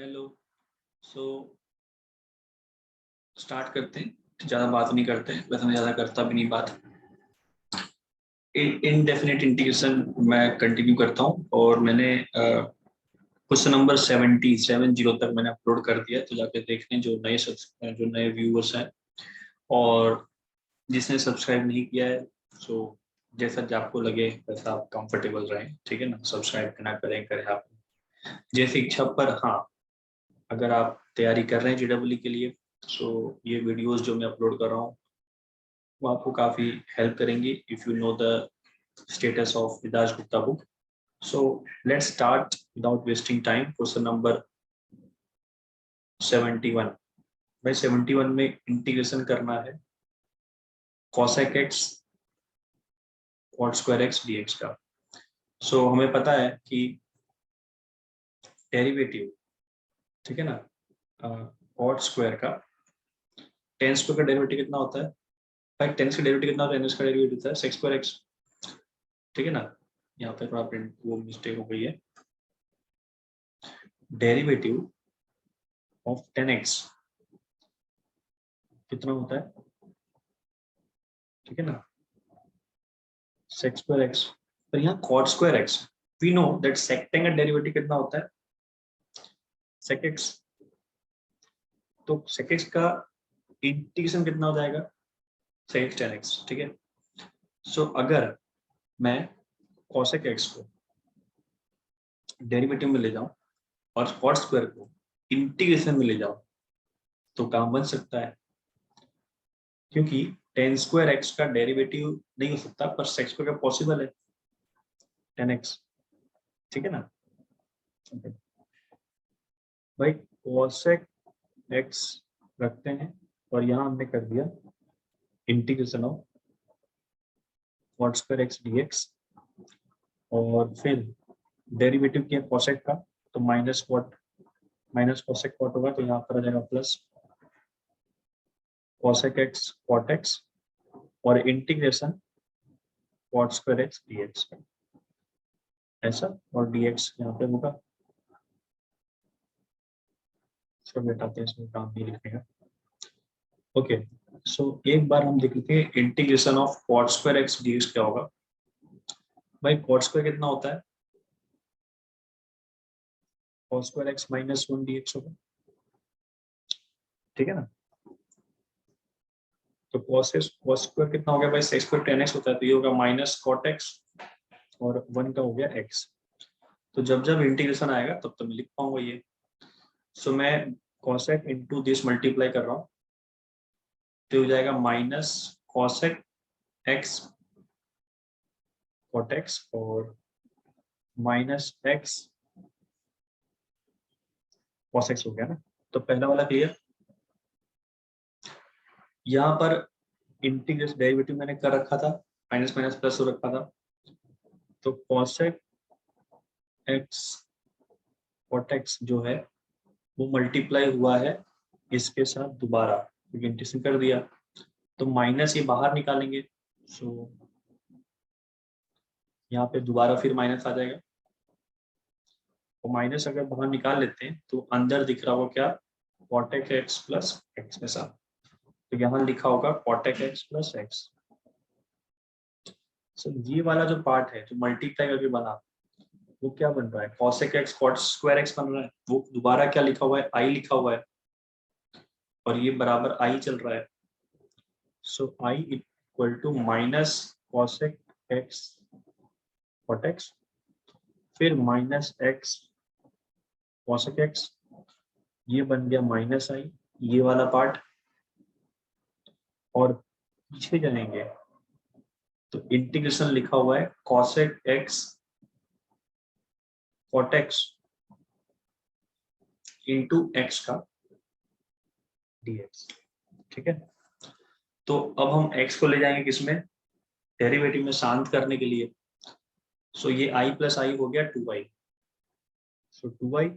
Hello. So start करते हैं। ज़्यादा बात नहीं करते हैं, वैसे मैं ज़्यादा करता भी नहीं बात। इनडेफिनेट इंटीग्रेशन मैं कंटिन्यू करता हूँ और मैंने क्वेश्चन नंबर 70 तक मैंने अपलोड कर दिया, तो जाके देख लें जो नए व्यूअर्स हैं। और जिसने सब्सक्राइब नहीं किया है, सो जैसा आपको लगे वैसा आप कंफर्टेबल रहें, ठीक है ना। सब्सक्राइब करना करें आप जैसी इच्छा। पर हाँ, अगर आप तैयारी कर रहे हैं जेडब्ल्यू के लिए, सो ये वीडियोस जो मैं अपलोड कर रहा हूँ वो आपको काफ़ी हेल्प करेंगी if you know the status of Vidash Gupta book. So let's start without wasting time. Question number 71। भाई 71 में इंटीग्रेशन करना है cosec x cot square x dx का। सो हमें पता है कि डेरिवेटिव, ठीक है ना, cot स्क्वायर का tan स्क्वायर का डेरिवेटिव कितना होता है भाई? tan का डेरिवेटिव कितना होता है? n का डेरिवेटिव होता है sec स्क्वायर x, ठीक है ना। यहाँ पे थोड़ा प्रिंट वो मिस्टेक हो गई है। डेरिवेटिव ऑफ 10x कितना होता है, ठीक है ना, sec स्क्वायर x। पर यहाँ cot square x, we know that sec tan का डेरिवेटिव कितना होता है sec x। तो sec x का इंटीग्रेशन कितना हो जाएगा sec tan x, ठीक है। सो अगर मैं cosec x को डेरिवेटिव में ले जाऊं और cot स्क्वायर को इंटीग्रेशन में ले जाऊं तो काम बन सकता है, क्योंकि tan स्क्वायर x का डेरिवेटिव नहीं हो सकता पर sec स्क्वायर का पॉसिबल है, tan x, ठीक है ना। भाई cosec x रखते हैं और यहाँ हमने कर दिया integration of cot square x dx, और फिर डेरिवेटिव किया cosec का, तो माइनस cosec cot होगा, तो यहाँ पर आ जाएगा plus cosec x cot x और integration cot square x dx ऐसा, और dx यहाँ पे होगा। इसको मिटाते हैं, इसमें काम नहीं लिखेगा। ओके, सो एक बार हम देख लेते हैं integration of cot square x dx क्या होगा। भाई cot स्क्वायर कितना होता है? cos square x minus 1 dx होगा, ठीक है ना। तो cos स्क्वायर कितना हो गया भाई? sec स्क्वायर tan x होता है, तो ये होगा माइनस cot x और 1 का हो गया x। तो जब जब इंटीग्रेशन आएगा तब तो मैं लिख पाऊंगा ये। सो मैं cosec इंटू दिस मल्टीप्लाई कर रहा हूँ, तो हो जाएगा minus cosec x cot x और माइनस x cos x हो गया ना। तो पहला वाला क्लियर। यहाँ पर इंटीग्रेशन डेरिवेटिव मैंने कर रखा था, माइनस माइनस प्लस हो रखा था, तो cosec x cot x जो है वो मल्टीप्लाई हुआ है इसके साथ दोबारा, क्योंकि इंटीग्रेशन कर दिया, तो माइनस ये बाहर निकालेंगे। सो यहाँ पे दोबारा फिर माइनस आ जाएगा, तो माइनस अगर बाहर निकाल लेते हैं तो अंदर दिख रहा होगा क्या? cotec x प्लस एक्स में साथ, तो यहाँ लिखा होगा cotec x प्लस एक्स। सो ये वाला जो पार्ट है जो मल्टीप्लाई करके बना, वो क्या बन रहा है? cosec x cot square x बन रहा है। वो दोबारा क्या लिखा हुआ है? i लिखा हुआ है, और ये बराबर i चल रहा है। So i equal to minus cosec x cot x, फिर माइनस x cosec x, ये बन गया माइनस i, ये वाला पार्ट। और पीछे जाएंगे तो इंटीग्रेशन लिखा हुआ है cosec x cot x into x का dx, ठीक है। तो अब हम x को ले जाएंगे किसमें? डेरिवेटिव में शांत करने के लिए। सो ये i प्लस आई हो गया 2i। सो 2i,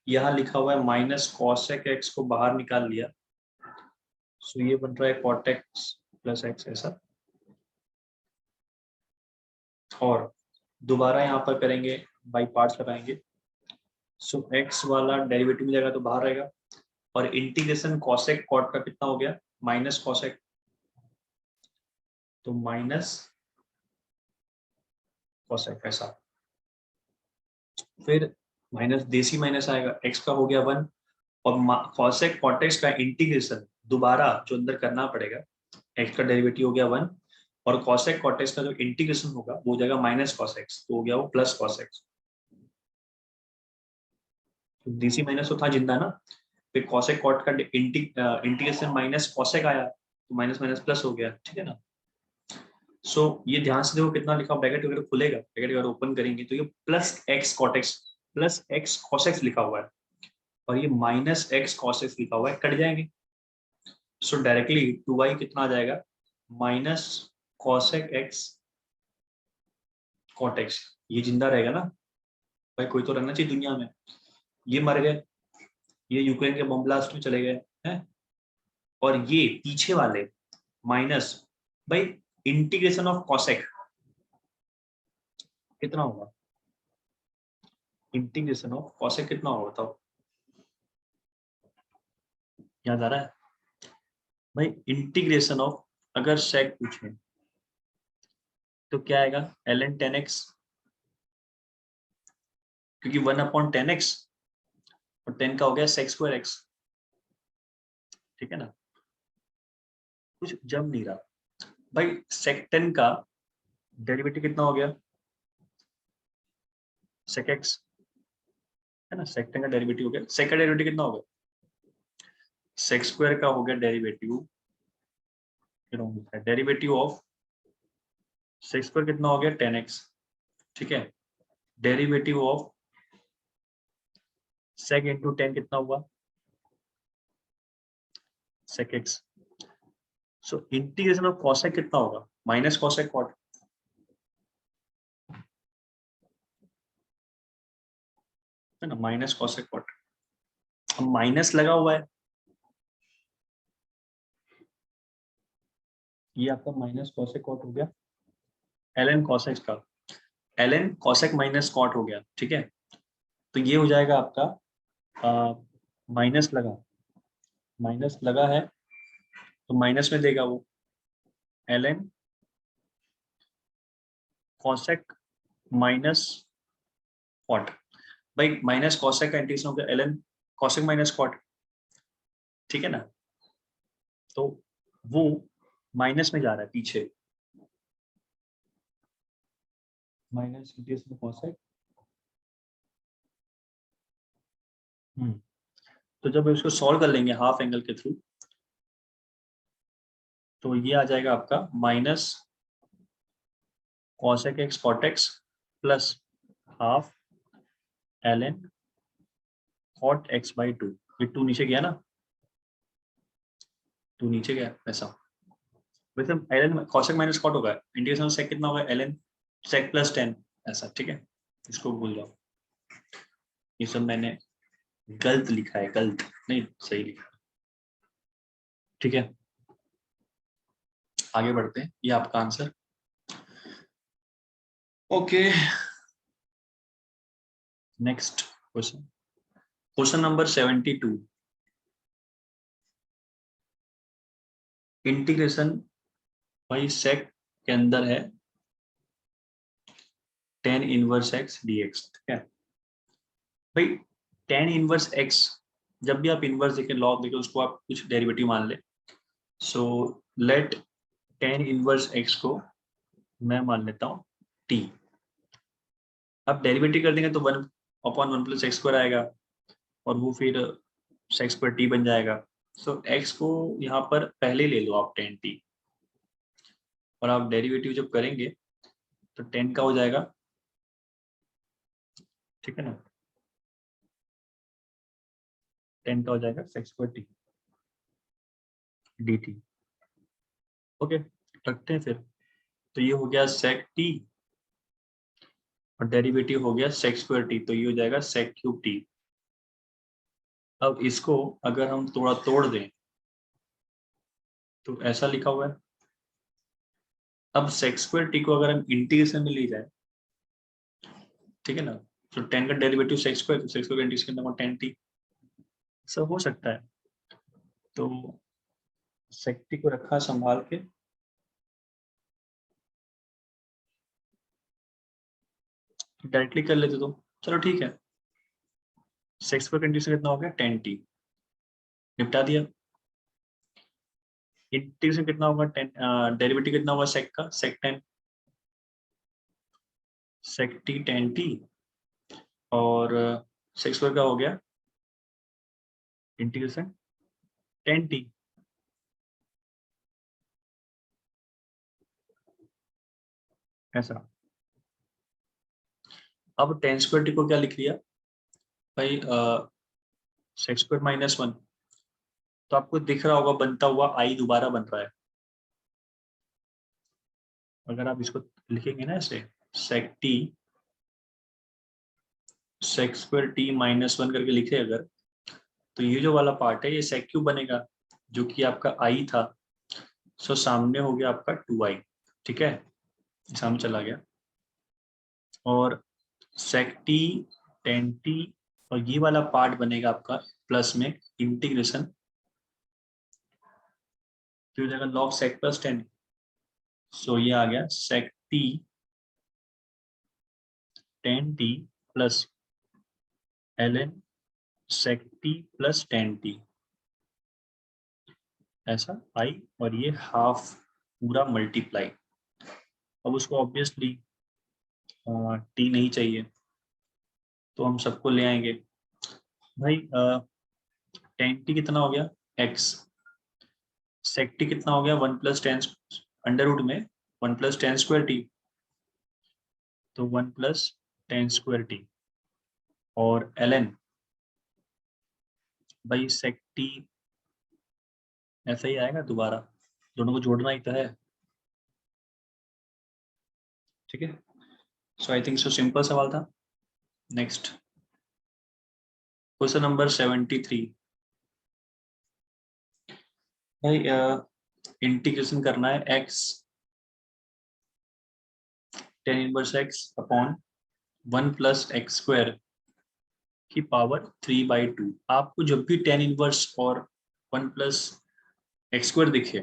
यहाँ लिखा हुआ है माइनस cosec x को बाहर निकाल लिया, सो ये बन रहा है cot x प्लस एक्स ऐसा। और दोबारा यहाँ पर करेंगे, बाई पार्ट्स लगाएंगे। सो एक्स वाला डेरिवेटिव मिलेगा तो बाहर रहेगा, और इंटीग्रेशन कॉसेक कॉट का कितना हो गया, माइनस कॉसेक, तो माइनस कॉसेक ऐसा। फिर माइनस देसी माइनस आएगा, एक्स का हो गया 1, और कॉसेक कॉटेक्स का इंटीग्रेशन दोबारा जो अंदर करना पड़ेगा, एक्स का डेरिवेटिव हो गया 1, और कॉसेक कॉटेक्स का जो इंटीग्रेशन होगा वो हो जाएगा माइनस कॉसेक्स, तो हो गया वो प्लस कॉसेक्स। डीसी माइनस तो था जिंदा ना, फिर कॉसेक कॉट का इंटीग्रेशन माइनस कॉसेक आया, तो माइनस माइनस प्लस हो गया, ठीक है ना। सो ये ध्यान से देखो कितना लिखा, ब्रैकेट वगैरह खुलेगा, ब्रैकेट वगैरह ओपन करेंगे तो ये plus x cortex plus x cos x लिखा हुआ है, और ये माइनस एक्स कॉसेक्स लिखा हुआ है, कट जाएंगे। सो डायरेक्टली 2y कितना आ जाएगा, माइनस कॉसेक एक्स कॉटेक्स। ये जिंदा रहेगा ना भाई, कोई तो रहना चाहिए दुनिया में। ये मर गए, ये यूक्रेन के बम ब्लास्ट में चले गए हैं, और ये पीछे वाले माइनस, भाई इंटीग्रेशन ऑफ कॉसेक कितना होगा, इंटीग्रेशन ऑफ कॉसेक कितना होगा बताओ, याद आ रहा है भाई। इंटीग्रेशन ऑफ अगर सेक पूछे तो क्या आएगा, ln 10x, क्योंकि 1/10x और 10 का हो गया sec स्क्वायर x, ठीक है ना। कुछ जम नहीं रहा भाई, sec 10 का डेरिवेटिव कितना हो गया, sec x, है ना, sec 10 का डेरिवेटिव हो गया, sec का डेरिवेटिव कितना हो गया, sec स्क्वायर का हो गया derivative, derivative of sec square कितना हो गया 10x, ठीक है। डेरिवेटिव ऑफ sec इंटू 10 कितना हुआ, sec x। So integration of cosec कितना होगा, माइनस कॉसेक कॉट, है ना, माइनस कॉसेक कॉट। अब माइनस लगा हुआ है, ये आपका माइनस कॉसेक कॉट हो गया, ln कॉसेक का, ln कॉसेक माइनस कॉट हो गया, ठीक है। तो ये हो जाएगा आपका माइनस लगा, माइनस लगा है तो माइनस में देगा वो, ln कॉसेक माइनस कॉट। भाई माइनस कॉसेक का इंटीग्रेशन हो गया ln कॉसेक माइनस कॉट, ठीक है ना। तो वो माइनस में जा रहा है पीछे, माइनस इंटीग्रेशन कॉसेक। तो जब इसको सॉल्व कर लेंगे हाफ एंगल के थ्रू, तो ये आ जाएगा आपका minus cosec X cot X plus half ln cot X by 2। ये 2 नीचे गया ना, 2 नीचे गया ऐसा। वैसे ln कॉसेक माइनस कॉट होगा, इंटीग्रेशन सेक कितना होगा, ln सेक प्लस 10 ऐसा, ठीक है। इसको भूल जाओ, ये सब मैंने गलत लिखा है, गलत नहीं सही लिखा, ठीक है। आगे बढ़ते हैं, ये आपका answer, okay. Next question, question number 72, integration भाई सेक के अंदर है tan इनवर्स x dx, ठीक है भाई। tan इनवर्स x, जब भी आप इनवर्स देखें, लॉग देखें, उसको आप कुछ डेरिवेटिव मान ले। So let tan inverse x को मैं मान लेता हूँ t। अब डेरिवेटिव कर देंगे तो 1/1 प्लस एक्स स्क्वायर आएगा, और वो फिर सेक स्क्वायर t बन जाएगा। सो x को यहाँ पर पहले ले लो आप tan t, और आप डेरिवेटिव जब करेंगे तो 10 का हो जाएगा, ठीक है ना, 10 का हो जाएगा सेक स्क्वायर t dt, ओके। रखते हैं फिर, तो ये हो गया सेक t, और डेरिवेटिव हो गया सेक स्क्वायर t, तो ये हो जाएगा सेक क्यूब t। अब इसको अगर हम थोड़ा तोड़ दें तो ऐसा लिखा हुआ है। अब सेक स्क्वायर t को अगर हम इंटीग्रेशन में ले जाए, ठीक है ना, तो 10 का डेरिवेटिव सेक्स स्क्वायर, तो सेक्स स्क्वायर का इंटीग्रेशन कितना होगा 10t। सब हो सकता है, तो सेक टी को रखा संभाल के। डायरेक्टली कर लेते तो चलो ठीक है। सेक्स स्क्वायर का इंटीग्रेशन कितना हो गया 10t, निपटा दिया। इंटीग्रेशन कितना होगा 10, डेरिवेटिव कितना होगा सेक का, सेक 10, सेक टी 10t, और सेक्स स्क्वायर का हो गया इंटीग्रेशन 10t। ऐसा। अब 10 स्क्वायर टी को क्या लिख लिया भाई, सेक्स स्क्वायर माइनस 1, तो आपको दिख रहा होगा बनता हुआ आई दोबारा बन रहा है। अगर आप इसको लिखेंगे ना ऐसे, sec t sec square t minus 1 करके लिखे अगर, तो ये जो वाला पार्ट है ये सेक क्यूब बनेगा, जो कि आपका आई था। सो सामने हो गया आपका 2i, ठीक है, सामने चला गया। और सेक टी 10t, और ये वाला पार्ट बनेगा आपका प्लस में इंटीग्रेशन, तो हो जाएगा लॉग सेक प्लस 10। सो ये आ गया सेक टी 10t प्लस ln सेक टी प्लस 10t, ऐसा आई, और ये हाफ पूरा मल्टीप्लाई। अब उसको ऑब्वियसली टी नहीं चाहिए, तो हम सबको ले आएंगे भाई। 10t कितना हो गया x, सेक टी कितना हो गया 1 प्लस 10 अंडर रूट में 1 प्लस 10 स्क्वायर टी, तो 1 प्लस 10 स्क्वायर टी, और ln भाई सेक टी ऐसा ही आएगा दोबारा, दोनों को जोड़ना ही तो है, ठीक है। सो आई थिंक सो सिंपल सवाल था। Next question number 73। भाई इंटीग्रेशन करना है x tan inverse x upon 1 plus x square की पावर 3/2। आपको जब भी tan इनवर्स और 1 प्लस एक्स स्क्वायर दिखे,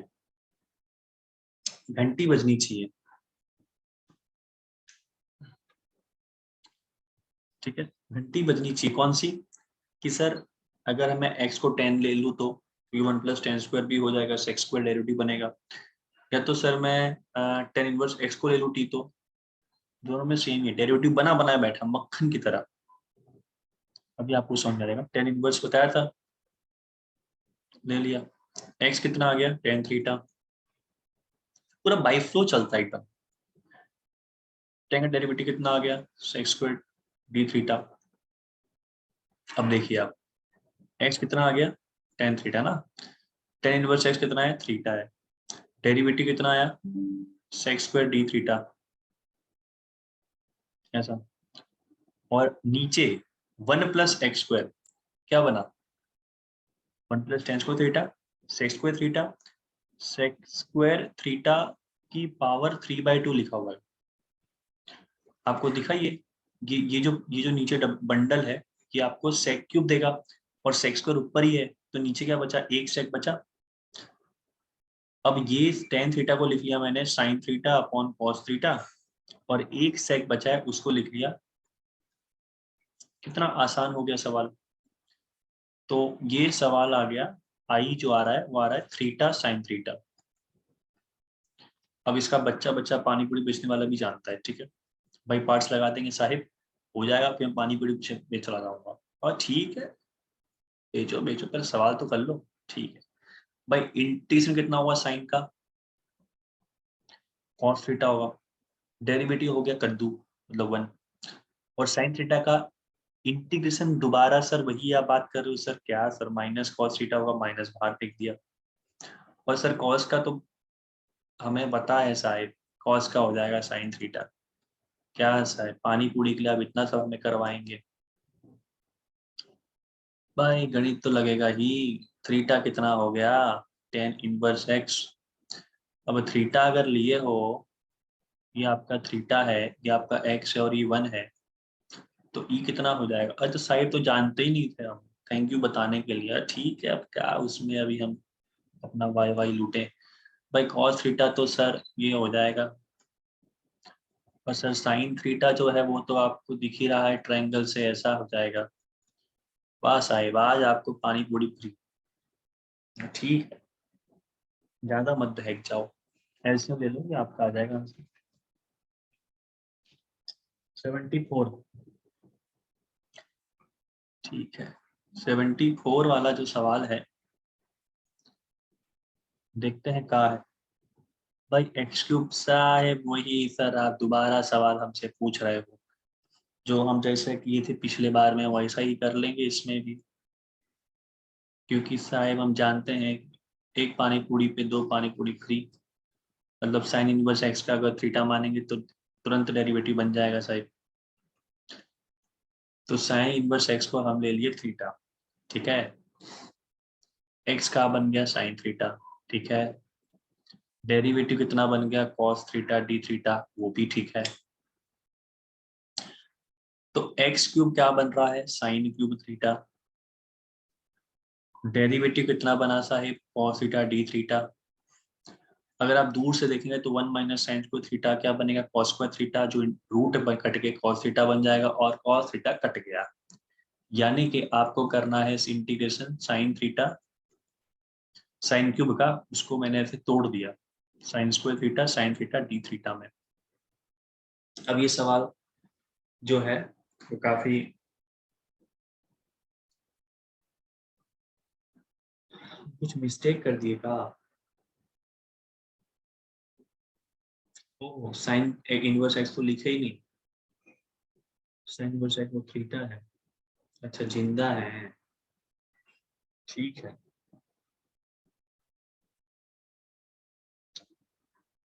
घंटी बजनी चाहिए, ठीक है, घंटी बजनी चाहिए। कौन सी? कि सर अगर मैं x को 10 ले लूँ तो 1 प्लस 10 स्क्वायर भी हो जाएगा, सेक्स स्क्वायर डेरिवेटिव बनेगा। या तो सर मैं tan इनवर्स x को ले लूँ t, तो दोनों में सेम ही डेरिवेटिव बना बनाया बैठा मक्खन की तरह। अभी आपको समझ आ जाएगा। tan इनवर्स बताया था, ले लिया। x कितना आ गया tan थीटा, पूरा बाई फ्लो चलता है एकदम। tan का डेरिवेटिव कितना आ गया सेक्स स्क्वायर d थीटा। अब देखिए आप, x कितना आ गया tan थीटा ना, tan इनवर्स x कितना है थीटा है, डेरिवेटिव कितना आया सेक्स स्क्वायर d थीटा, ऐसा। और नीचे 1 प्लस एक्स स्क्वायर क्या बना, 1 plus tan square theta, sex square theta, sex square theta की पावर 3/2 लिखा हुआ है। आपको दिखा ये जो नीचे बंडल है, ये आपको सेक क्यूब देगा, और सेक स्क्वायर ऊपर ही है, तो नीचे क्या बचा, एक सेक बचा। अब ये tan थीटा को लिख लिया मैंने sine theta upon cos theta, और एक सेक बचा है उसको लिख लिया। कितना आसान हो गया सवाल। तो ये सवाल आ गया, आई जो आ रहा है वो आ रहा है थीटा साइन थीटा। अब इसका बच्चा बच्चा पानी पूरी बेचने वाला भी जानता है, ठीक है भाई, पार्ट्स लगा देंगे साहिब, हो जाएगा, फिर पानी पूरी बेच चला जाऊंगा। और ठीक है, बेचो बेचो, पहले सवाल तो कर लो, ठीक है भाई। इंटीग्रेशन कितना हुआ साइन का, कॉस थीटा होगा, डेरिवेटिव हो गया कद्दू मतलब 1, और साइन थीटा का इंटीग्रेशन दोबारा सर वही आप बात कर रहे हो सर, क्या सर माइनस कॉस थीटा होगा, माइनस बाहर फेंक दिया। और सर कॉस का तो हमें पता है साहिब, कॉस का हो जाएगा साइन थीटा। क्या साहिब पानी पूरी के लिए आप इतना सब हमें करवाएंगे भाई, गणित तो लगेगा ही। थीटा कितना हो गया tan इनवर्स x। अब थीटा अगर लिए हो, ये आपका थीटा है, ये आपका x है, और ये 1 है, तो ई कितना हो जाएगा? अरे तो साइड तो जानते ही नहीं थे हम, थैंक यू बताने के लिए। ठीक है, अब क्या उसमें अभी हम अपना वाई वाई लूटे भाई। कॉस थीटा तो सर ये हो जाएगा, पर सर साइन थीटा जो है वो तो आपको दिख ही रहा है ट्रायंगल से, ऐसा हो जाएगा। वाह साहिब, आज आपको पानी पूरी फ्री। ठीक है, ज्यादा मत बहक जाओ, ऐसे ले लो कि आपका आ जाएगा आंसर। 74। ठीक है, 74 वाला जो सवाल है, देखते हैं कहाँ है। भाई एक्स क्यूब साहेब, वही सर आप दोबारा सवाल हमसे पूछ रहे हो, जो हम जैसे किए थे पिछले बार में वैसा ही कर लेंगे इसमें भी। क्योंकि साहेब हम जानते हैं एक पानी पूरी पे दो पानी पूरी फ्री, मतलब साइन इनवर्स एक्स का अगर थीटा मानेंगे तो तुरंत डेरिवेटिव बन जाएगा साहब। तो साइन इनवर्स एक्स को हम ले लिए थीटा, ठीक है। एक्स का बन गया साइन थीटा, ठीक है। डेरिवेटिव कितना बन गया? कॉस थीटा डी थीटा, वो भी ठीक है। तो एक्स क्यूब क्या बन रहा है? Sine cube theta. डेरिवेटिव कितना बना Sahib? Cos theta D theta. अगर आप दूर से देखेंगे तो 1 माइनस साइन स्क्वायर थीटा क्या बनेगा? कॉस स्क्वायर थीटा, जो रूट कट के कॉस थीटा बन जाएगा, और कॉस थीटा कट गया। यानी कि आपको करना है इस integration sine theta sine cube का, उसको मैंने ऐसे तोड़ दिया sine square theta sine theta D theta में। अब ये सवाल जो है वो काफी कुछ मिस्टेक कर दिए का। ओ, साइन इनवर्स एक्स तो लिखे ही नहीं, साइन इनवर्स एक्स वो थीटा है। अच्छा, जिंदा है, ठीक है।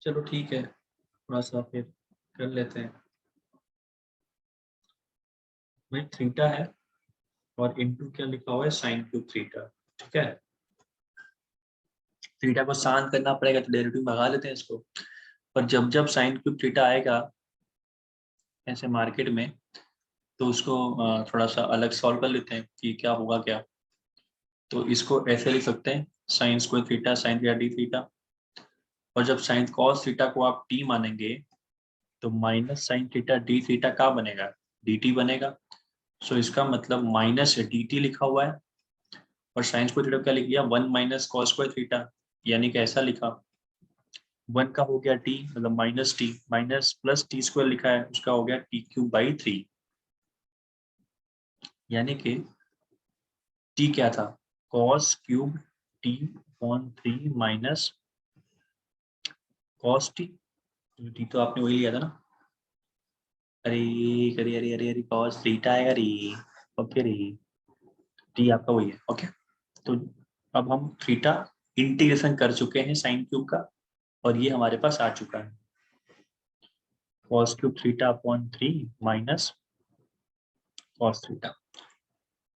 चलो ठीक है, थोड़ा सा फिर कर लेते हैं। भाई थीटा है और इनटू क्या लिखा हुआ है? साइन क्यूब थीटा, ठीक है। थीटा को शांत करना पड़ेगा तो डेरिवेटिव भगा लेते हैं इसको। पर जब जब साइन क्यूब थीटा आएगा ऐसे मार्केट में, तो उसको थोड़ा सा अलग सॉल्व कर लेते हैं कि क्या होगा क्या। तो इसको ऐसे लिख सकते हैं, sine square theta sine theta D theta. और जब साइन कॉस थीटा को आप टी मानेंगे तो minus sine theta D theta का बनेगा? डी टी बनेगा। सो इसका मतलब माइनस डी टी लिखा हुआ है, और साइन स्क्वायर थीटा क्या लिख दिया? 1 माइनस कॉस स्क्वायर थीटा। यानी कि ऐसा लिखा, 1 का हो गया टी, मतलब minus T, minus plus T square लिखा है, उसका हो गया टी क्यूब बाई 3। यानी कि टी क्या था? Cos cube T upon 3 minus cos T. T तो आपने वही लिया था ना? अरे अरे अरे अरे अरे, कॉस थीटा आएगा रे। ओके रे, टी आपका वही है, ओके। तो अब हम थीटा इंटीग्रेशन कर चुके हैं साइन क्यूब का, और ये हमारे पास आ चुका है cos cube theta upon 3 minus cos theta.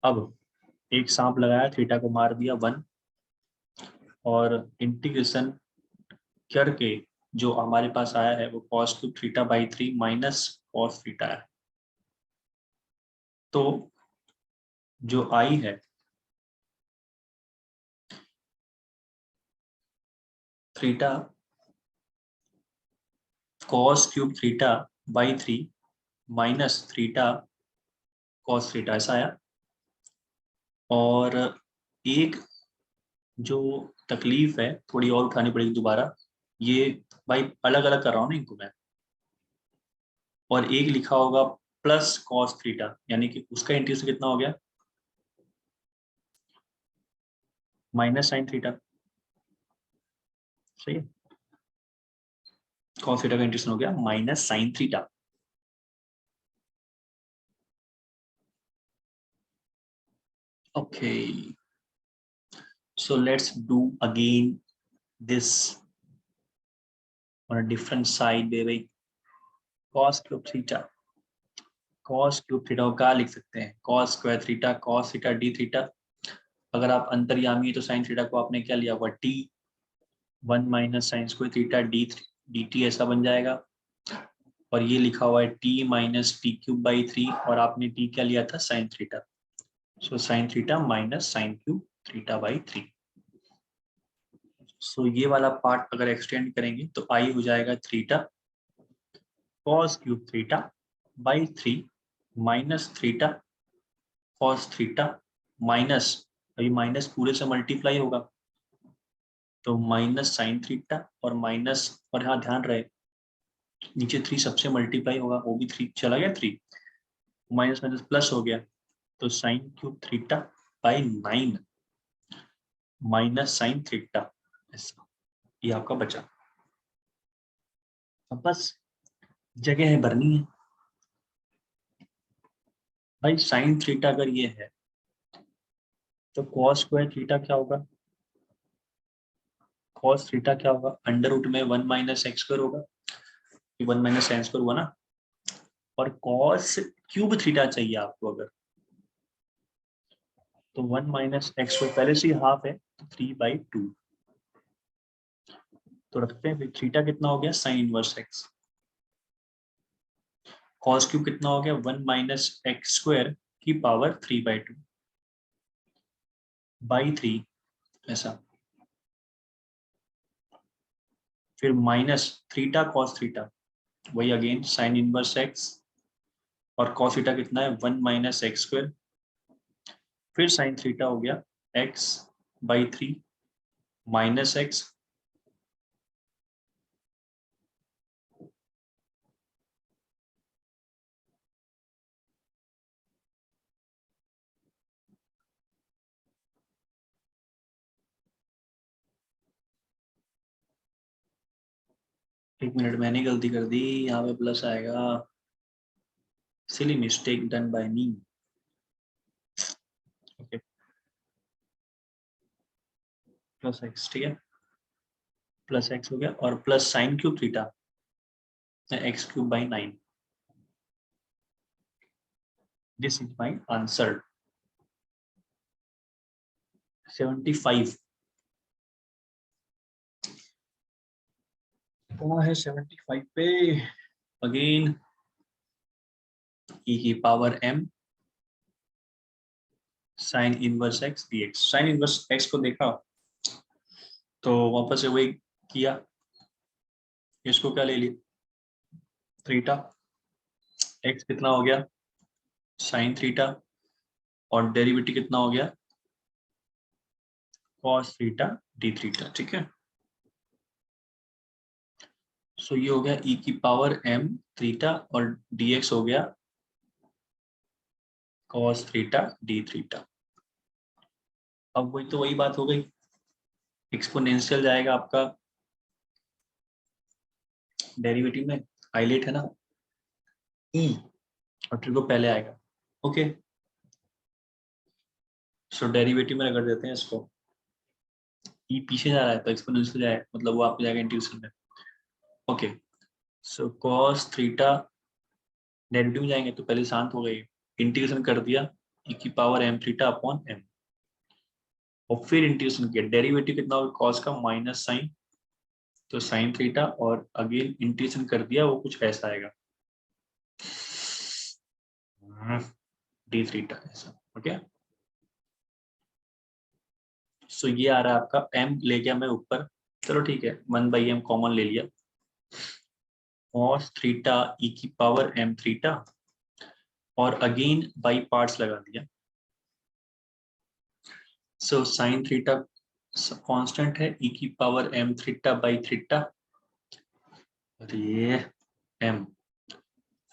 अब एक सांप लगाया, थीटा को मार दिया 1, और इंटीग्रेशन करके जो हमारे पास आया है वो cos cube theta by 3 minus cos theta है। तो जो आई है theta cos cube theta by 3 minus theta cos theta, ऐसा आया। और एक जो तकलीफ है थोड़ी और उठानी पड़ेगी दोबारा, ये भाई अलग अलग कर रहा हूँ ना इनको मैं। और एक लिखा होगा प्लस कॉस थीटा, यानी कि उसका इंटीग्रेशन कितना हो गया? माइनस साइन थीटा, सही है। कॉस थीटा का इंटीग्रेशन हो गया minus sine theta. Okay, so let's do again this on a different side baby। cos cube theta, cos cube theta को क्या लिख सकते हैं? cos square theta cos theta D theta. अगर आप अंतर्यामी है तो साइन थीटा को आपने क्या लिया हुआ? t, 1 minus sine square theta D D T, ऐसा बन जाएगा। और ये लिखा हुआ है t minus T cube by 3 और आपने t क्या लिया था sine theta, so sine theta minus sine cube theta by 3। सो ये वाला पार्ट अगर एक्सटेंड करेंगे तो आई हो जाएगा theta cos cube theta by 3 minus theta cos theta minus, अभी माइनस पूरे से मल्टीप्लाई होगा तो माइनस साइन थीटा और माइनस, और यहाँ ध्यान रहे नीचे 3 सबसे मल्टीप्लाई होगा, वो भी 3 चला गया, 3 माइनस माइनस प्लस हो गया तो sine cube theta by 9 minus sine theta, ऐसा ये आपका बचा। अब बस जगह है भरनी है भाई। साइन थीटा अगर ये है तो कॉस स्क्वायर थीटा क्या होगा, कॉस थीटा क्या होगा, अंडर रूट में 1 माइनस एक्स स्क्वायर होगा, 1 माइनस साइन स्क्वायर हुआ ना, और कॉस क्यूब थीटा चाहिए आपको अगर, तो 1 माइनस एक्स स्क्वायर पहले से ही हाफ है तो 3/2, तो रखते हैं फिर थीटा कितना हो गया sine inverse x, cos cube कितना हो गया 1 माइनस एक्स स्क्वायर की पावर 3/2 बाई 3, ऐसा, फिर माइनस थीटा कॉस थीटा, वही अगेन साइन इनवर्स एक्स, और कॉस थीटा कितना है 1 माइनस एक्स स्क्वायर, फिर साइन थीटा हो गया एक्स बाई 3 माइनस एक्स, एक मिनट मैंने गलती कर दी, यहाँ पे प्लस आएगा, silly mistake done by me, okay plus x, ठीक है प्लस एक्स हो गया और plus sine cube theta x cube by 9, this is my answer 75। कहाँ है 75 पे, अगेन ई की power m sine inverse x D x, sine inverse x को देखा तो वापस से वही किया, इसको क्या ले लिया थीटा, एक्स कितना हो गया साइन थीटा और डेरिवेटिव कितना हो गया कॉस थीटा डी थीटा, ठीक है। सो ये हो गया ई की पावर m थीटा और dx हो गया cos थीटा डी थीटा। अब वही तो वही बात हो गई, एक्सपोनेंशियल जाएगा आपका डेरिवेटिव में, हाईलाइट है ना e, और ट्रिको पहले आएगा, ओके सो डेरिवेटिव में कर देते हैं इसको, e पीछे जा रहा है तो एक्सपोनेंशियल जाएगा, मतलब वो आपको जाएगा इंटीग्रेशन में, okay so cos theta derivative में जाएंगे तो पहले शांत हो गई, इंटीग्रेशन कर दिया e की power m theta upon m, और फिर इंटीग्रेशन किया, डेरिवेटिव कितना होगा कॉस का माइनस साइन, तो साइन थीटा और अगेन इंटीग्रेशन कर दिया वो कुछ ऐसा आएगा डी थीटा ऐसा, ओके सो ये आ रहा है आपका m ले गया मैं ऊपर, चलो ठीक है 1/m कॉमन ले लिया, cos थीटा e की पावर m थीटा और अगेन बाई पार्ट्स लगा दिया, सो साइन थीटा कांस्टेंट है e की power m theta by theta, और ये m,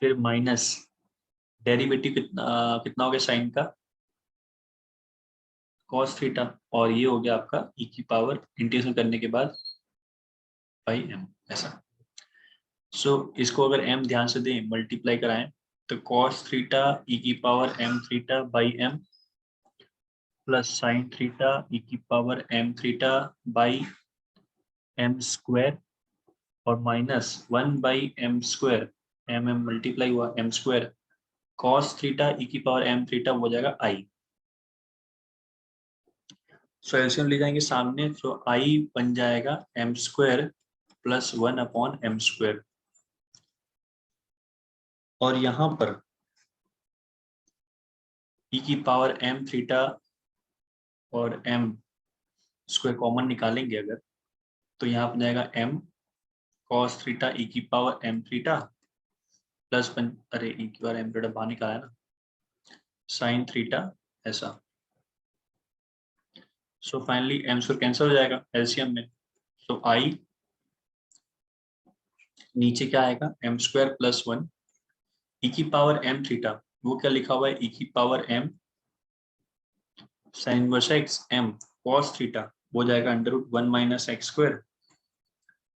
फिर माइनस डेरिवेटिव कितना हो गया साइन का cos थीटा, और ये हो गया आपका e की पावर इंटीग्रेशन करने के बाद बाई m, ऐसा सो इसको अगर m ध्यान से दें मल्टीप्लाई कराएं तो cos थीटा e की power m theta by m plus sine theta e की power m theta by m square और माइनस 1/m², m मल्टीप्लाई हुआ m², cos थीटा e की पावर m थीटा हो जाएगा i, सो एलसीएम ले जाएंगे सामने तो i बन जाएगा m² + 1/m², और यहाँ पर e की पावर m थीटा और m स्क्वायर कॉमन निकालेंगे अगर, तो यहाँ पर जाएगा m cos थीटा e की पावर m थीटा प्लस अरे e की पावर m थीटा बाहर निकाला है ना, साइन थीटा ऐसा। So finally m square cancel हो जाएगा एलसीएम में। सो i नीचे क्या आएगा, m स्क्वायर प्लस 1 e की पावर m थीटा, वो क्या लिखा हुआ है, e की power m sine inverse x m cos theta, वो जाएगा under root 1 minus X square,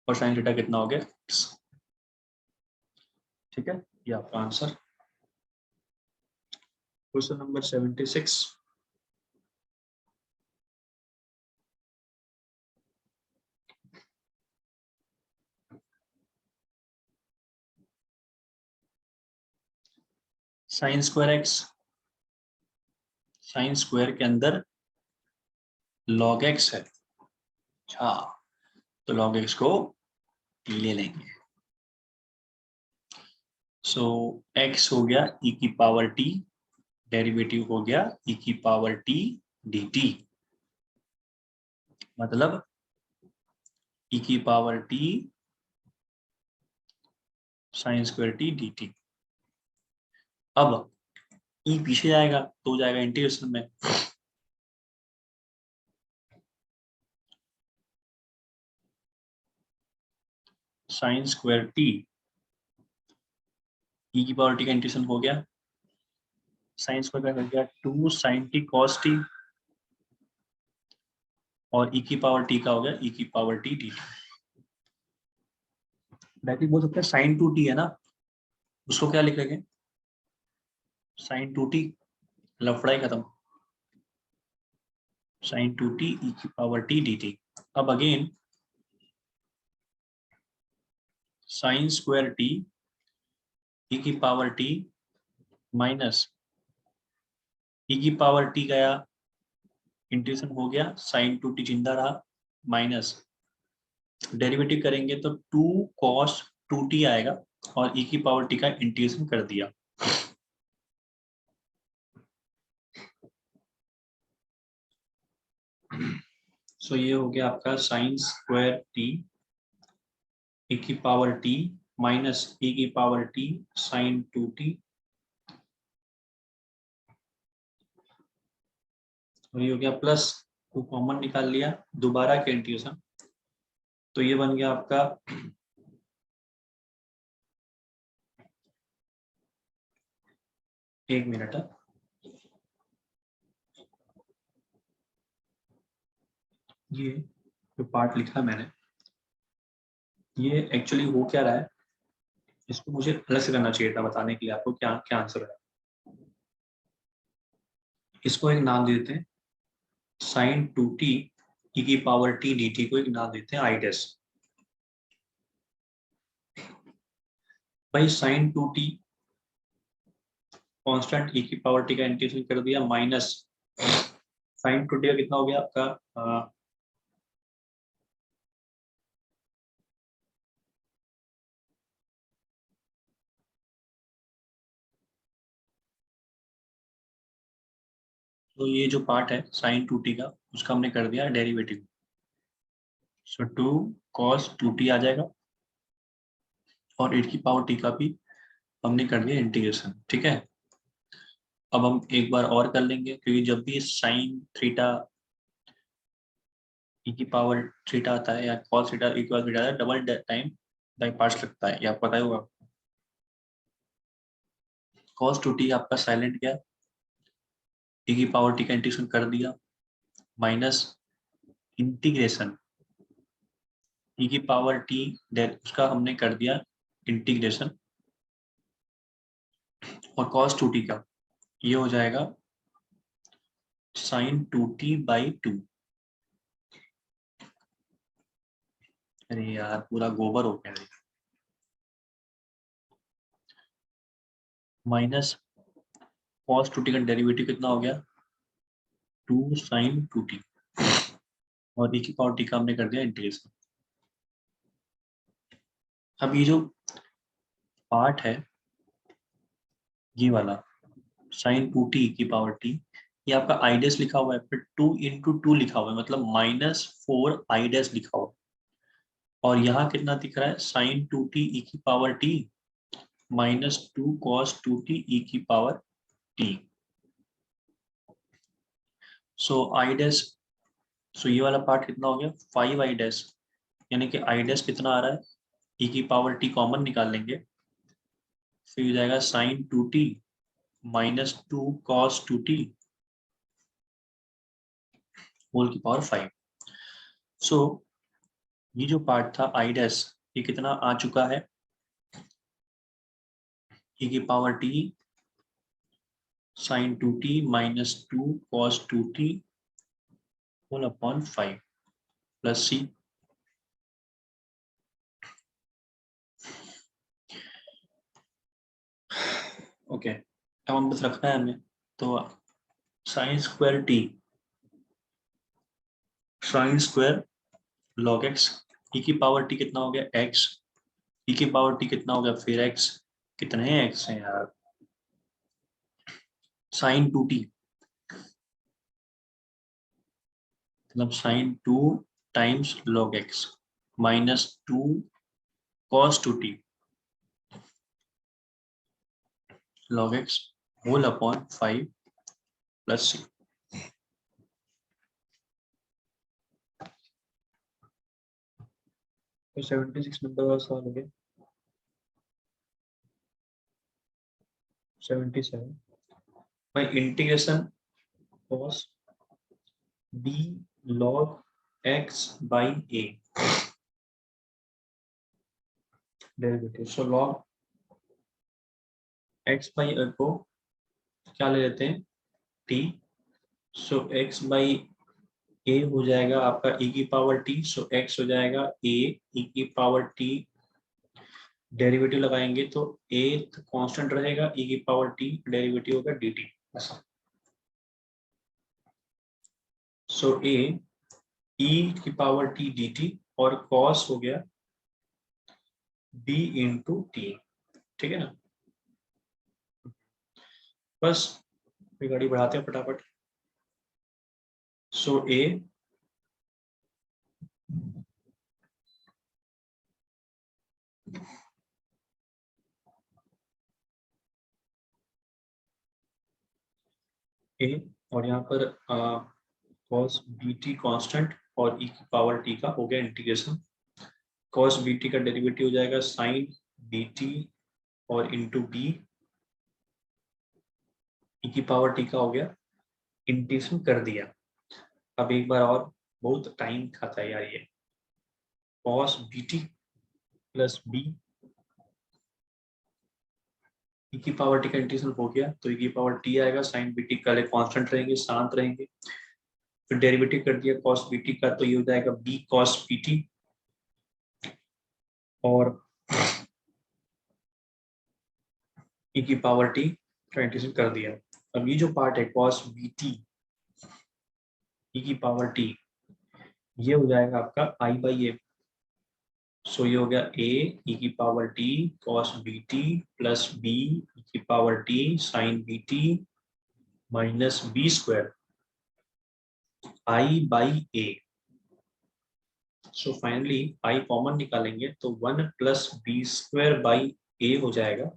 और साइन थीटा कितना हो गया, ठीक है। ये आपका answer. Question number 76। Sine square X, sine square के अंदर लॉग एक्स है, अच्छा तो लॉग एक्स को ले लेंगे। सो एक्स हो गया e की पावर t, डेरिवेटिव हो गया e की पावर t dt, मतलब e की power t sine square t dt। अब e पीछे जाएगा तो हो जाएगा इंटीग्रेशन में, साइन स्क्वायर t e की पावर t का इंटीग्रेशन हो गया, साइन स्क्वायर का हो गया 2 साइन t cos t, और e की पावर t का हो गया e की पावर t dt। डायरेक्टली बोल सकते हैं साइन 2t है ना, उसको क्या लिख लेंगे, साइन 2t, लफड़ा ही खत्म, साइन 2t e की पावर t dt। अब again sine square t e की पावर t माइनस e की पावर t गया, इंटीग्रेशन हो गया, साइन 2t जिंदा रहा, माइनस डेरिवेटिव करेंगे तो 2 cos 2t आएगा, और e की पावर t का इंटीग्रेशन कर दिया। सो ये हो गया आपका साइन स्क्वायर t e की पावर t माइनस e की पावर t साइन 2t, और ये हो गया प्लस, को कॉमन निकाल लिया, दोबारा के इंटीग्रेशन, तो ये बन गया आपका एक मिनट, ये जो पार्ट लिखा मैंने, ये एक्चुअली हो क्या रहा है, इसको मुझे अलग से करना चाहिए था बताने के लिए आपको क्या क्या आंसर है। इसको एक नाम देते हैं साइन 2t e की पावर t dt, को एक नाम देते हैं आई डैश। भाई साइन 2t कांस्टेंट e की पावर t का इंटीग्रेशन कर दिया, माइनस साइन 2t का कितना हो गया आपका, तो ये जो पार्ट है साइन 2t का, उसका हमने कर दिया डेरिवेटिव, सो 2 cos 2t आ जाएगा, और 8 की पावर t का भी हमने कर दिया इंटीग्रेशन, ठीक है। अब हम एक बार और कर लेंगे, क्योंकि जब भी साइन थीटा e की पावर थीटा आता है, या cos थीटा e की पावर थीटा आता है, डबल टाइम बाई पार्ट्स लगता है, ये आपको पता ही होगा। cos 2t आपका साइलेंट गया, e की पावर t का इंटीग्रेशन कर दिया, माइनस इंटीग्रेशन e की पावर t उसका हमने कर दिया इंटीग्रेशन, और cos 2t का ये हो जाएगा साइन 2t बाई 2। अरे यार पूरा गोबर हो गया, माइनस cos 2t का डेरिवेटिव कितना हो गया, 2 साइन 2t, और e की पावर t का हमने कर दिया इंटीग्रेशन। अब ये जो पार्ट है ये वाला साइन 2t की पावर t, ये आपका आई डैश लिखा हुआ है, फिर 2 × 2 लिखा हुआ है, मतलब -4 आई डैश लिखा हुआ है। और यहाँ कितना दिख रहा है, साइन 2t e की power t -2 cos 2t e की power t। So I dash, so ये वाला पार्ट कितना हो गया 5 आई डैश, यानी कि आई डैश कितना आ रहा है, e की पावर t कॉमन निकाल लेंगे, फिर हो जाएगा sine 2t -2 cos 2t whole की पावर 5। सो ये जो पार्ट था आई डैश, ये कितना आ चुका है, e की power t sine 2t -2 cos 2t whole upon 5 plus c। Okay, अब हम बस रखना है हमें, तो sine square t sine square log x, e की पावर टी कितना हो गया एक्स, ई की पावर टी कितना हो गया फिर एक्स, कितने एक्स हैं यार, साइन 2t मतलब sine 2 times log X -2 cos 2t log x होल अपॉन 5 प्लस c। तो 76 नंबर वाला सवाल हो गया। 77 by integration cos b log x by a derivative, so log x by a को क्या ले लेते हैं t, so x by a हो जाएगा आपका e की पावर t, सो x हो जाएगा a e की पावर t, डेरिवेटिव लगाएंगे तो a कांस्टेंट रहेगा, e की पावर t डेरिवेटिव होगा dt ऐसा। सो a e की पावर t dt और cos हो गया b इंटू टी, ठीक है ना। बस फिर गाड़ी बढ़ाते हैं फटाफट। सो ए और यहाँ पर cos bt कांस्टेंट और e की पावर t का हो गया इंटीग्रेशन, cos bt का डेरिवेटिव हो जाएगा साइन bt और इंटू b, e की पावर t का हो गया इंटीग्रेशन कर दिया। अब एक बार और, बहुत टाइम खाता है यार ये, cos bt plus b e की पावर t का इंटीग्रेशन हो गया, तो e की पावर t आएगा, साइन bt का कांस्टेंट रहेंगे, शांत रहेंगे, फिर डेरिवेटिव कर दिया cos bt का, तो ये हो जाएगा b cos bt और e की पावर t का इंटीग्रेशन कर दिया। अब ये जो पार्ट है cos bt e की पावर t, ये हो जाएगा आपका i बाई a, सो ये हो गया a e की power t cos bt plus b e की power t sin bt minus b square i by a। So finally i common निकालेंगे तो 1 plus B square by a हो जाएगा,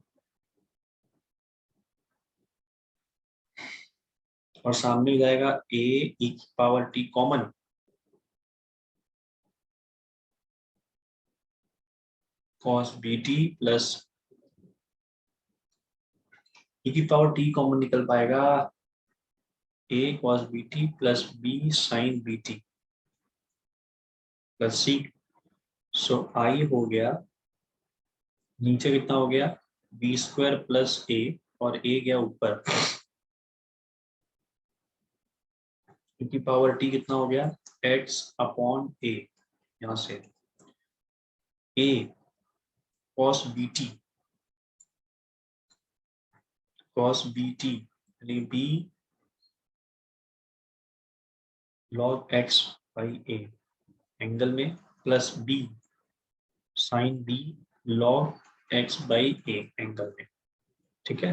और सामने हो जाएगा a e की power t common, cos bt plus e की पावर t कॉमन निकल पाएगा a cos bt plus b sin bt plus c। So i हो गया, नीचे कितना हो गया बी स्क्वायर प्लस ए, और ए गया ऊपर, की पावर टी कितना हो गया एक्स अपॉन ए, यहाँ से a cos b t, cos b t यानी b log x by a angle में, plus b sine b log x by a angle में, ठीक है।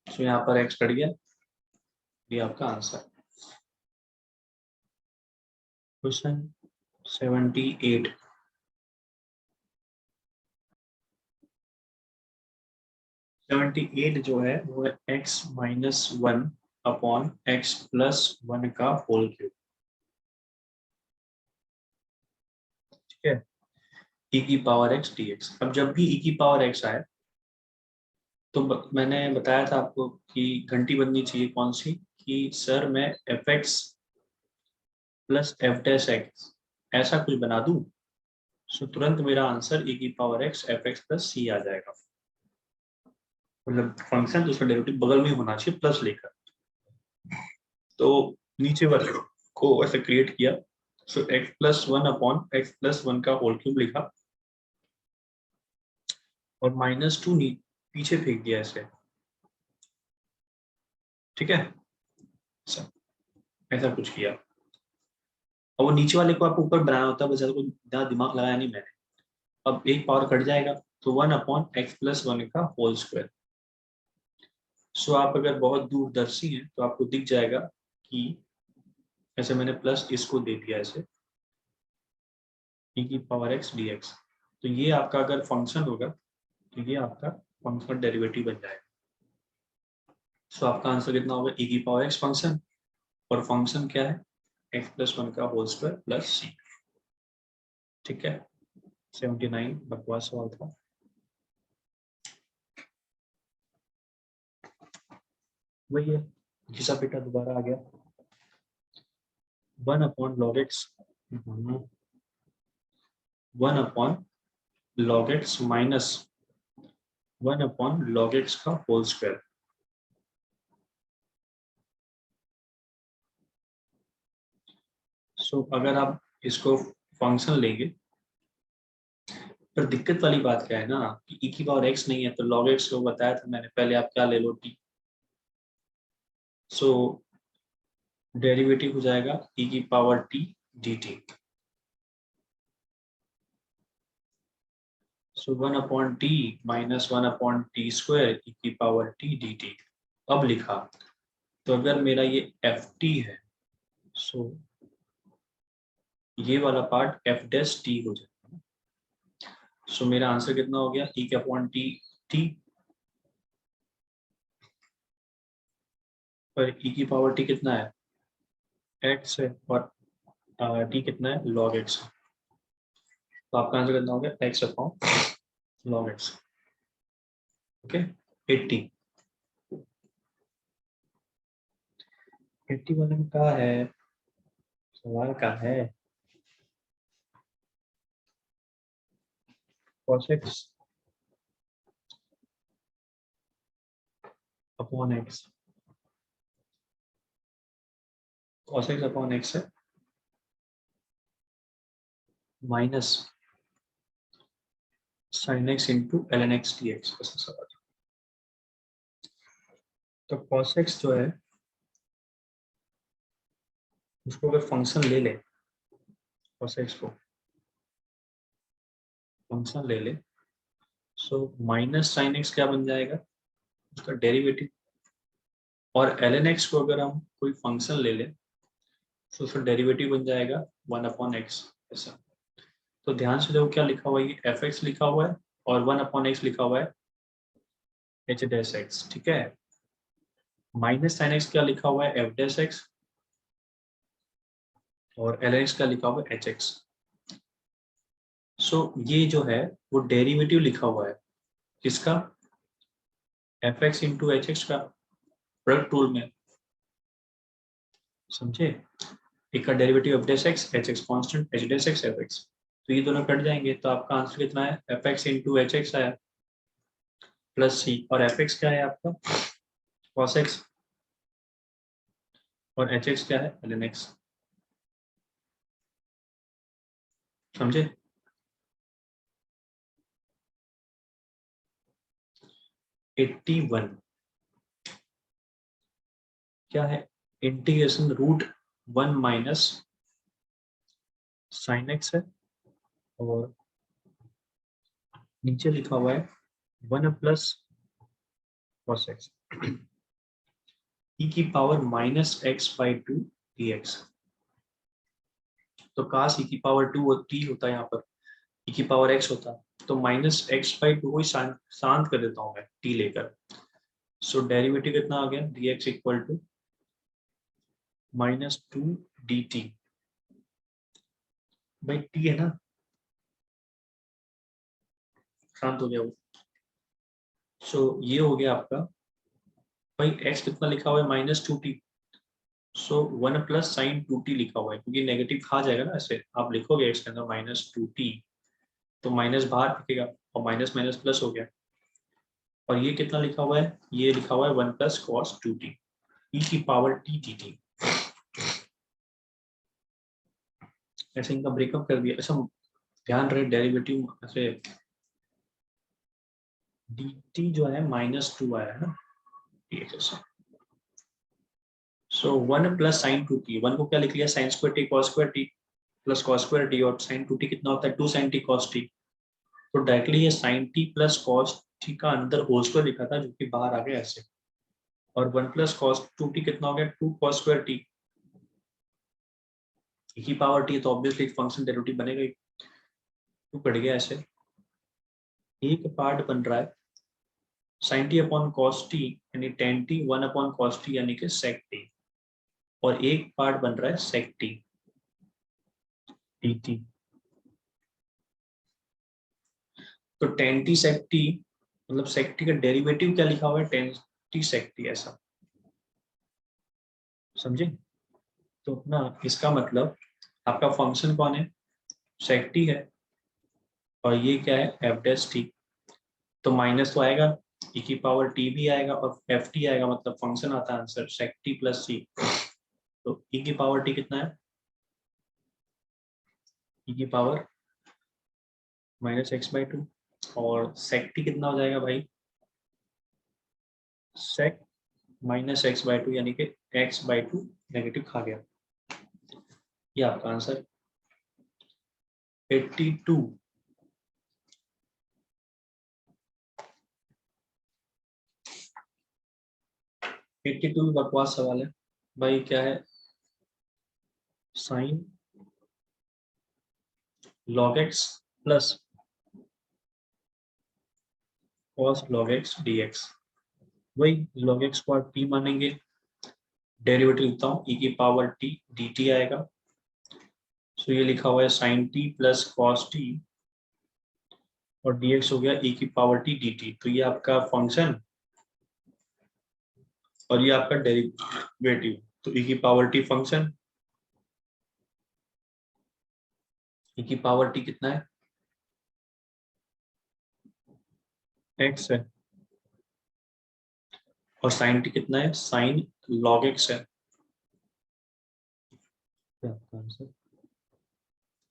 तो यहाँ पर x कट गया, ये आपका आंसर। क्वेश्चन 78। 78 जो है वो है x minus 1 upon x plus 1 का होल क्यूब। ठीक है, e की पावर x dx। अब जब भी e की पावर x आए तो मैंने बताया था आपको कि घंटी बननी चाहिए कौन सी, कि सर मैं fx plus F dash x ऐसा कुछ बना दूं, तो तुरंत मेरा आंसर e की power x fx plus c आ जाएगा। मतलब फंक्शन तो उसका डेरिवेटिव बगल में होना चाहिए प्लस लेकर। तो नीचे वाले को ऐसे क्रिएट किया, सो x plus 1 upon x plus 1 का होल क्यूब लिखा और -2 पीछे फेंक दिया ऐसे। ठीक है, ऐसा कुछ किया। और वो नीचे वाले को आपको ऊपर बनाया होता है, बस ज्यादा कोई ज्यादा दिमाग लगाया नहीं मैंने। अब एक पावर कट जाएगा तो 1 अपॉन x प्लस 1 का होल स्क्वायर। सो आप अगर बहुत दूरदर्शी हैं तो आपको दिख जाएगा कि ऐसे मैंने प्लस इसको दे दिया ऐसे e की पावर x dx। तो ये आपका अगर फंक्शन होगा तो ये आपका फंक्शन डेरिवेटिव बन जाएगा। सो आपका आंसर कितना होगा, e की पावर x फंक्शन, और फंक्शन क्या है, x प्लस 1 का होल स्क्वायर प्लस c। ठीक है, 79 बकवास सवाल था। वही है, घिसा पिटा दोबारा आ गया। 1 upon log x, 1 upon log x minus 1 upon log x का होल स्क्वायर। सो अगर आप इसको फंक्शन लेंगे, पर दिक्कत वाली बात क्या है ना कि e की पावर x नहीं है, तो log x को बताया था मैंने पहले, आप क्या ले लो t। सो डेरिवेटिव हो जाएगा e की पावर t dt। सो 1 upon t minus 1 upon T square e की पावर t dt। अब लिखा तो अगर मेरा ये ft है, सो ये वाला पार्ट f डैश t हो जाएगा। सो मेरा आंसर कितना हो गया, e के अपॉन t t, पर e की पावर t कितना है, x है, और t कितना है, log x। तो आपका आंसर कितना हो गया, x upon log x। Okay, 80। 80 वाले में क्या है, सवाल का है cos x upon x। cos x upon x है minus sin x into ln x dx। ऐसा सवाल। तो cos x जो है उसको अगर फंक्शन ले ले, cos x को फंक्शन ले ले, सो माइनस sin x क्या बन जाएगा, उसका डेरिवेटिव। और ln x को अगर हम कोई फंक्शन ले ले तो उसका डेरिवेटिव बन जाएगा 1 अपॉन x। ऐसा। तो ध्यान से देखो क्या लिखा हुआ है, ये fx लिखा हुआ है और 1 अपॉन x लिखा हुआ है h डैश x। ठीक है, माइनस साइन एक्स क्या लिखा हुआ है, एफ डैश एक्स, और एल एक्स का लिखा हुआ है एच एक्स। सो ये जो है वो डेरिवेटिव लिखा हुआ है किसका, F X into H x का, प्रोडक्ट रूल में। समझे, एक का derivative F dash x, H x constant, H dash x, F x. तो ये दोनों कट जाएंगे तो आपका आंसर कितना है, F X into H X आया प्लस सी, और एफ एक्स क्या है आपका कॉस एक्स, और एच एक्स क्या है एल एक्स। समझे, 81 क्या है, integration root 1 minus sine X है, और नीचे लिखा हुआ है 1 प्लस cos x e की power minus X by two D X. तो काश e की पावर टू टी होता है, यहाँ पर e की पावर x होता, तो माइनस एक्स बाई टू को ही शांत कर देता हूँ मैं t लेकर। सो डेरिवेटिव कितना आ गया, D X equal to minus two D T भाई, t है ना, शांत हो गया वो। सो ये हो गया आपका भाई, x कितना लिखा हुआ है, माइनस टू टी। सो 1 प्लस साइन टू टी लिखा हुआ है, क्योंकि नेगेटिव खा जाएगा ना, ऐसे आप लिखोगे x के अंदर माइनस टू टी, तो माइनस बाहर दिखेगा और माइनस माइनस प्लस हो गया। और ये कितना लिखा हुआ है, ये लिखा हुआ है 1 plus cos two T E की पावर टी टी टी। ऐसे इनका ब्रेकअप कर दिया। ऐसा ध्यान रहे, डेरिवेटिव ऐसे डी टी जो है माइनस टू आया है ना, ऐसा। So 1 plus sine two T, 1 को क्या लिख लिया, sine square T cos square T plus cos square T, और साइन टू टी कितना होता है, two sine T cos T. तो डायरेक्टली ये sine T plus cos T का अंदर होल स्क्वायर लिखा था, जो कि बाहर आ गया ऐसे। और 1 प्लस कॉस टू टी कितना हो गया, टू कॉस स्क्वायर टी की पावर टी, तो ऑब्वियसली फंक्शन डेरिवेटिव बनेगा ही, तो बढ़ गया ऐसे। एक पार्ट बन रहा है sine t upon cos t यानी tan t, 1 upon cos t यानी कि सेक टी, और एक पार्ट बन रहा है सेक टी डी टी। तो टेन टी सेक टी मतलब सेक टी का डेरिवेटिव क्या लिखा हुआ है, टेन टी सेक टी, ऐसा समझे। तो अपना इसका मतलब आपका फंक्शन कौन है, सेक टी है, और ये क्या है, एफ डैश टी। तो माइनस तो आएगा, ई की पावर टी भी आएगा और एफ टी आएगा, मतलब फंक्शन आता है answer sec T plus C. तो ई की पावर टी कितना है, ई की power minus X by two, और सेक टी कितना हो जाएगा भाई, sec minus X by two, यानी कि एक्स बाई टू नेगेटिव खा गया। ये आपका आंसर 82। 82 भी बकवास सवाल है भाई, क्या है, sign log x plus cos log x D x. वही लॉग एक्स को टी मानेंगे, डेरिवेटिव लिखता हूँ ई की पावर टी डी टी आएगा। सो ये लिखा हुआ है sine T plus cos T, और dx हो गया ई की पावर टी डी टी। तो ये आपका फंक्शन और ये आपका डेरिवेटिव, तो ई की पावर टी फंक्शन, ई की पावर टी कितना है, एक्स है, और साइन टी कितना है, साइन लॉग एक्स है।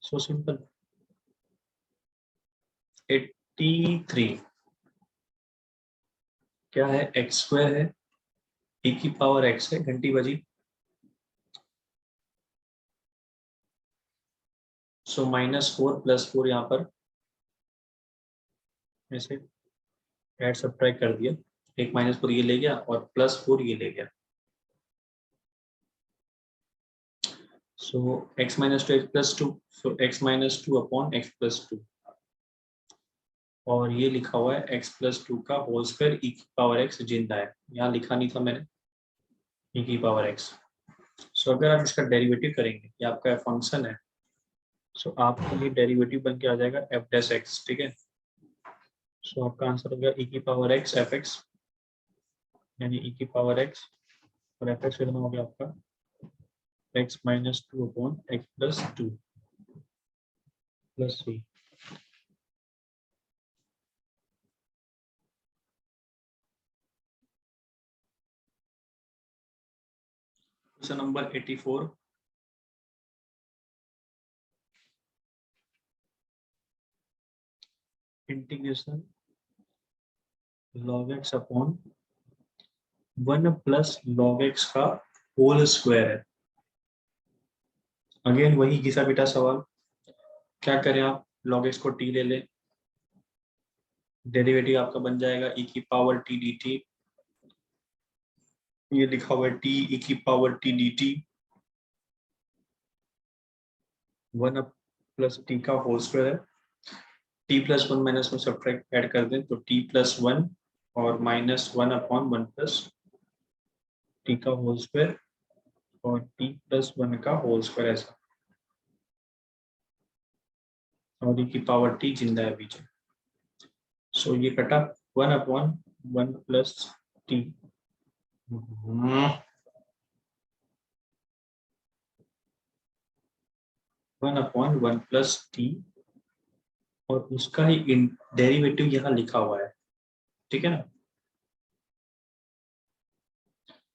So simple. 83 क्या है, एक्स स्क्वायर है, ई की पावर एक्स है, घंटी बजी। So minus four plus four, यहाँ पर ऐसे ऐड सब्ट्रैक्ट कर दिया, एक माइनस फोर ये ले गया और प्लस फोर ये ले गया। So x minus two x plus two, so x minus two upon x plus two, और ये लिखा हुआ है एक्स प्लस टू का होल स्क्वायर ई की पावर एक्स जिंदा है, यहाँ लिखा नहीं था मैंने, ई की पावर एक्स। सो अगर आप इसका डेरिवेटिव करेंगे, ये आपका फंक्शन है, सो आपको ये डेरिवेटिव बन के आ जाएगा एफ डैश एक्स, ठीक है। सो आपका आंसर हो गया ई की पावर एक्स एफ एक्स, यानी ई की पावर एक्स, और एफ एक्स कितना हो गया आपका, x minus two upon x plus two plus three. Question number 84, integration log x upon 1 plus log x का होल स्क्वायर है। अगेन वही घिसा पिटा सवाल, क्या करें आप, लॉग एक्स को टी ले लें, डेरिवेटिव आपका बन जाएगा e की पावर t dt, ये लिखा हुआ है t e की power t dt 1 plus t का होल स्क्वायर है। t प्लस 1 माइनस में सब्ट्रैक्ट ऐड कर दें तो t प्लस 1 और माइनस 1 अपॉन 1 प्लस t का होल स्क्वायर और t प्लस 1 का होल स्क्वायर ऐसा, और e की पावर t जिंदा है बीच में। सो ये कटा 1 upon 1 plus t 1 upon 1 plus t, और उसका ही डेरिवेटिव यहाँ लिखा हुआ है, ठीक है ना।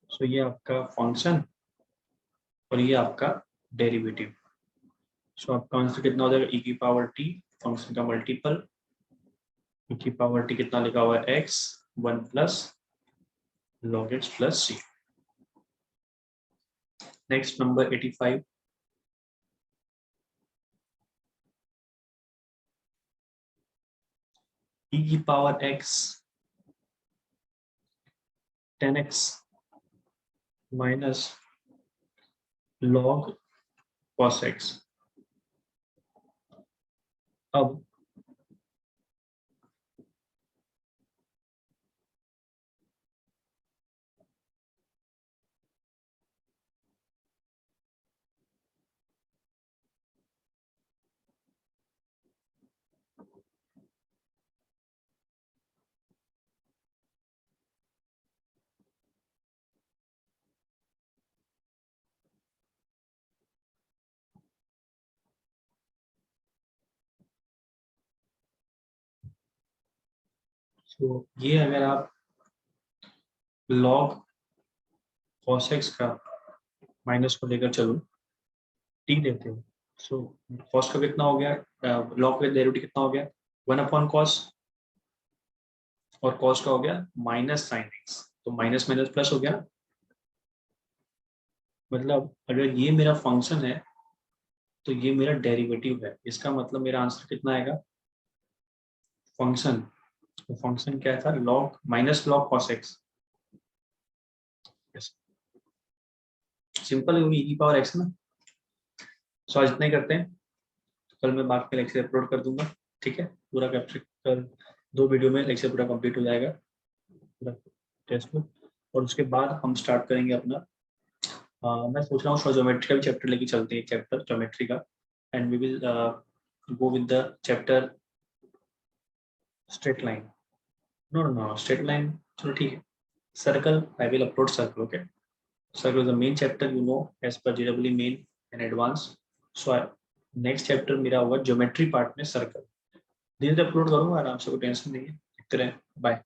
सो ये आपका फंक्शन और ये आपका डेरिवेटिव। सो आपका आंसर कितना हो जाएगा, e की पावर t फंक्शन का मल्टीपल, e की पावर t कितना लिखा हुआ है x 1 plus log x plus c। Next number 85, e की power x 10x minus log cos x। अब तो ये अगर आप log cos x का माइनस को लेकर चलो t लेते हो, सो cos का कितना हो गया, log का डेरिवेटिव कितना हो गया 1 अपॉन cos, और cos का हो गया माइनस साइन x, तो माइनस माइनस प्लस हो गया ना। मतलब अगर ये मेरा फंक्शन है तो ये मेरा डेरिवेटिव है, इसका मतलब मेरा आंसर कितना आएगा, फंक्शन, तो फंक्शन क्या था, log minus log cos x। Simple है, e की पावर x ना। सो आज इतना ही करते हैं, कल मैं बाकी का लेक्चर अपलोड कर दूंगा, ठीक है। पूरा कैप्चर कर, 2 वीडियो में लेक्चर पूरा कंप्लीट हो जाएगा, पूरा टेस्ट बुक, और उसके बाद हम स्टार्ट करेंगे अपना मैं सोच रहा हूँ ज्योमेट्री का भी चैप्टर लेके चलते हैं, चैप्टर ज्योमेट्री का, and we will go with the chapter straight line, no no no straight line, चलो ठीक है। Circle, I will upload circle, okay. Circle is the main chapter, you know, as per JEE main and advanced. So next chapter मेरा होगा geometry part में circle, धीरे धीरे upload करूंगा आराम से, कोई टेंशन नहीं है, देखते रहे, बाय।